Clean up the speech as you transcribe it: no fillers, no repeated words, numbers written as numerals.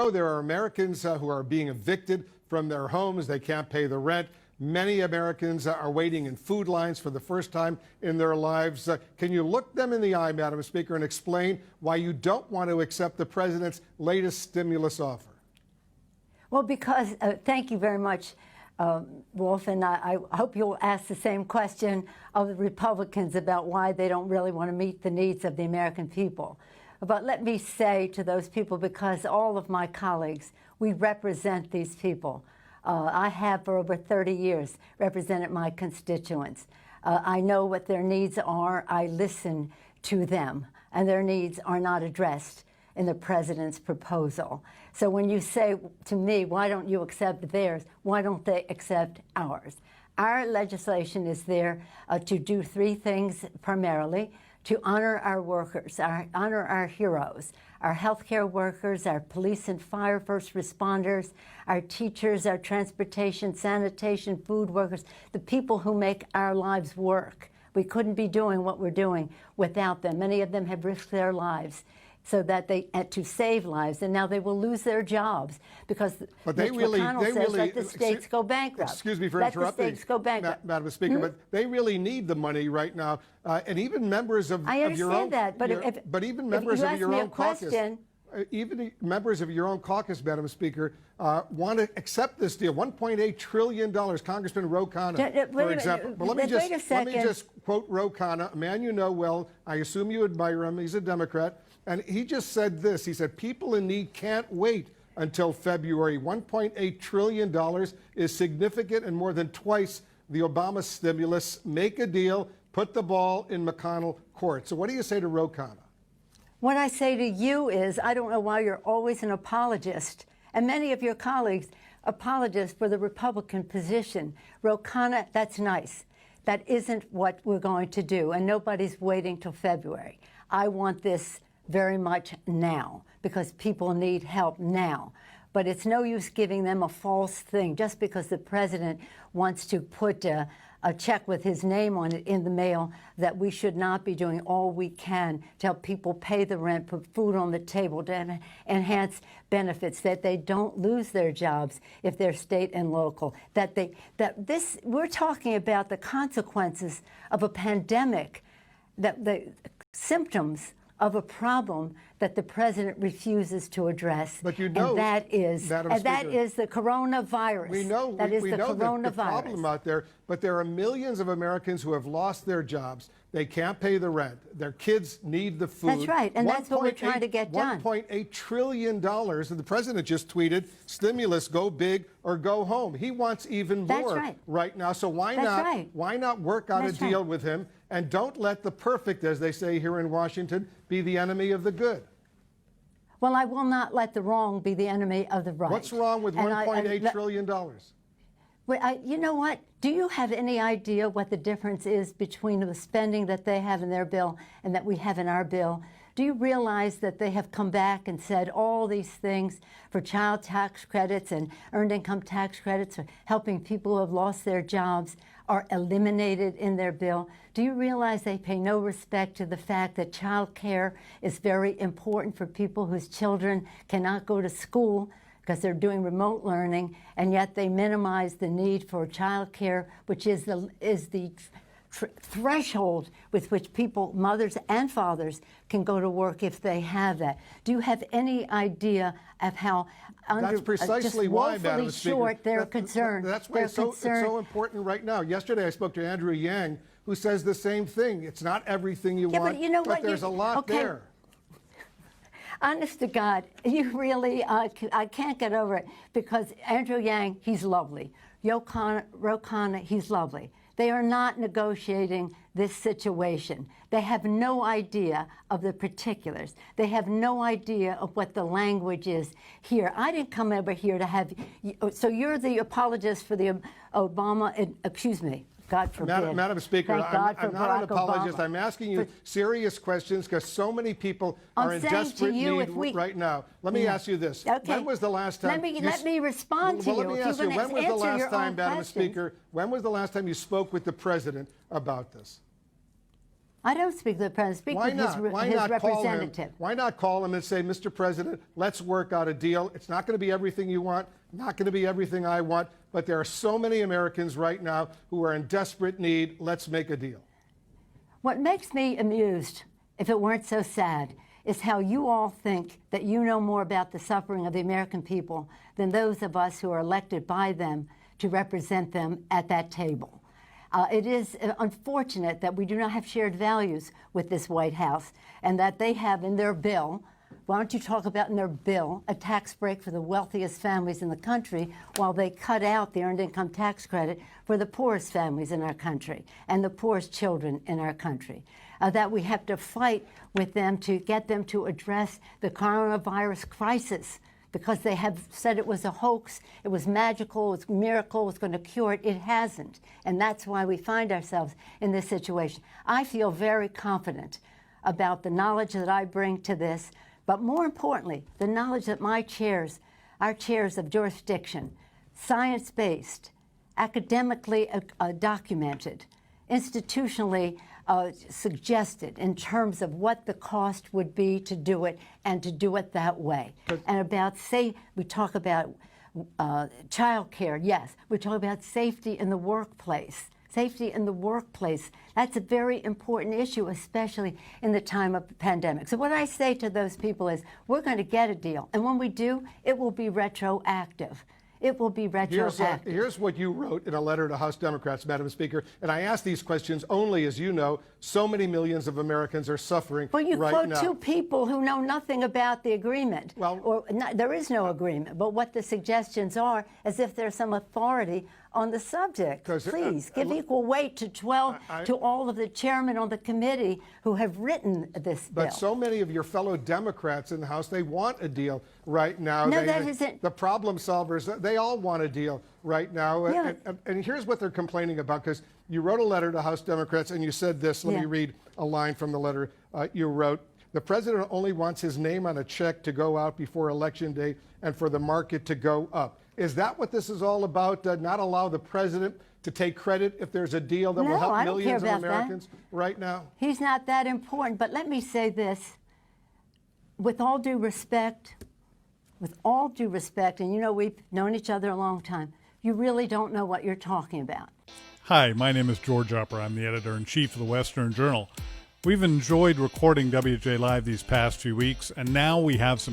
There are Americans who are being evicted from their homes. They can't pay the rent. Many Americans are waiting in food lines for the first time in their lives. Can you look them in the eye, Madam Speaker, and explain why you don't want to accept the president's latest stimulus offer? Well, because, thank you very much, Wolf, and I hope you'll ask the same question of the Republicans about why they don't really want to meet the needs of the American people. But let me say to those people, because all of my colleagues, we represent these people. I have for over 30 years represented my constituents. I know what their needs are. I listen to them, and their needs are not addressed in the president's proposal. So when you say to me, why don't you accept theirs, why don't they accept ours? Our legislation is there to do three things primarily: to honor our workers, honor our heroes, our healthcare workers, our police and fire first responders, our teachers, our transportation, sanitation, food workers, the people who make our lives work. We couldn't be doing what we're doing without them. Many of them have risked their lives so that to save lives, and now they will lose their jobs because Mitch McConnell says let the states go bankrupt. Excuse me for interrupting, let the states go bankrupt. Madam Speaker, but they really need the money right now, and even members of your own. I understand that, but even members of your own caucus. Even members of your own caucus, Madam Speaker, want to accept this deal. $1.8 trillion. Congressman Ro Khanna, for example. But let me just quote Ro Khanna, a man you know well. I assume you admire him. He's a Democrat. And he just said this. He said, people in need can't wait until February. $1.8 trillion is significant and more than twice the Obama stimulus. Make a deal. Put the ball in McConnell court. So what do you say to Ro Khanna? What I say to you is, I don't know why you're always an apologist, and many of your colleagues apologists for the Republican position. Ro Khanna, that's nice. That isn't what we're going to do, and nobody's waiting till February. I want this very much now, because people need help now. But it's no use giving them a false thing just because the president wants to put a check with his name on it in the mail, that we should not be doing all we can to help people pay the rent, put food on the table, to enhance benefits, that they don't lose their jobs if they're state and local, we're talking about the consequences of a pandemic, that the symptoms of a problem that the president refuses to address. But you know, and that is the coronavirus. We know that is we the know coronavirus. The problem out there, but there are millions of Americans who have lost their jobs. They can't pay the rent. Their kids need the food. That's right, and that's what we're trying to get done. $1.8 trillion, and the president just tweeted, stimulus, go big or go home. He wants even more right now, so why not work out a deal with him, and don't let the perfect, as they say here in Washington, be the enemy of the good. Well, I will not let the wrong be the enemy of the right. What's wrong with $1.8 trillion? Well, you know what? Do you have any idea what the difference is between the spending that they have in their bill and that we have in our bill? Do you realize that they have come back and said all these things for child tax credits and earned income tax credits, or helping people who have lost their jobs, are eliminated in their bill? Do you realize they pay no respect to the fact that child care is very important for people whose children cannot go to school because they're doing remote learning, and yet they minimize the need for child care, which is the threshold with which people, mothers and fathers, can go to work if they have that? Do you have any idea of how that's precisely why, Madam Speaker, short they're concerned? That's why it's so important right now. Yesterday I spoke to Andrew Yang, who says the same thing. It's not everything you want, but you know what? There's a lot there. Honest to God, you really, I can't get over it, because Andrew Yang, he's lovely. Ro Khanna, he's lovely. They are not negotiating this situation. They have no idea of the particulars. They have no idea of what the language is here. I didn't come over here to have, so you're the apologist for the Obama, excuse me. God forbid. Madam Speaker, I'm not an apologist. Obama. I'm asking you serious questions because so many people are in desperate need right now. Let me ask you this. Okay. When was the last time... Let me respond to you. Let me ask you, when was the last time, Madam Speaker, when was the last time you spoke with the president about this? I don't speak to the president. Speak Why with not? Why his not call him? representative. Why not call him and say, Mr. President, let's work out a deal. It's not going to be everything you want, not going to be everything I want, but there are so many Americans right now who are in desperate need. Let's make a deal. What makes me amused, if it weren't so sad, is how you all think that you know more about the suffering of the American people than those of us who are elected by them to represent them at that table. It is unfortunate that we do not have shared values with this White House and that they have in their bill, why don't you talk about in their bill, a tax break for the wealthiest families in the country while they cut out the earned income tax credit for the poorest families in our country and the poorest children in our country. That we have to fight with them to get them to address the coronavirus crisis, because they have said it was a hoax, it was magical, it was a miracle, it was going to cure it. It hasn't. And that's why we find ourselves in this situation. I feel very confident about the knowledge that I bring to this, but more importantly, the knowledge that my chairs, our chairs of jurisdiction, science-based, academically documented, institutionally suggested in terms of what the cost would be to do it and to do it that way. And about, say, we talk about child care, yes. We talk about safety in the workplace. Safety in the workplace, that's a very important issue, especially in the time of the pandemic. So what I say to those people is, we're going to get a deal. And when we do, it will be retroactive. It will be retroactive. Here's what you wrote in a letter to House Democrats, Madam Speaker, and I ask these questions only, as you know, so many millions of Americans are suffering right now. Well, you quote two people who know nothing about the agreement. Well, there is no agreement, but what the suggestions are, as if there's some authority on the subject. Please give equal weight to all of the chairmen on the committee who have written this bill. But so many of your fellow Democrats in the House, they want a deal right now. No, that isn't. The problem solvers, they all want a deal right now. Yeah. And here's what they're complaining about, because you wrote a letter to House Democrats and you said this. Let me read a line from the letter you wrote. The president only wants his name on a check to go out before Election Day and for the market to go up. Is that what this is all about? Not allow the president to take credit if there's a deal that will help millions of Americans right now? He's not that important. But let me say this. With all due respect, and you know we've known each other a long time, you really don't know what you're talking about. Hi, my name is George Upper. I'm the editor-in-chief of the Western Journal. We've enjoyed recording WJ Live these past few weeks, and now we have some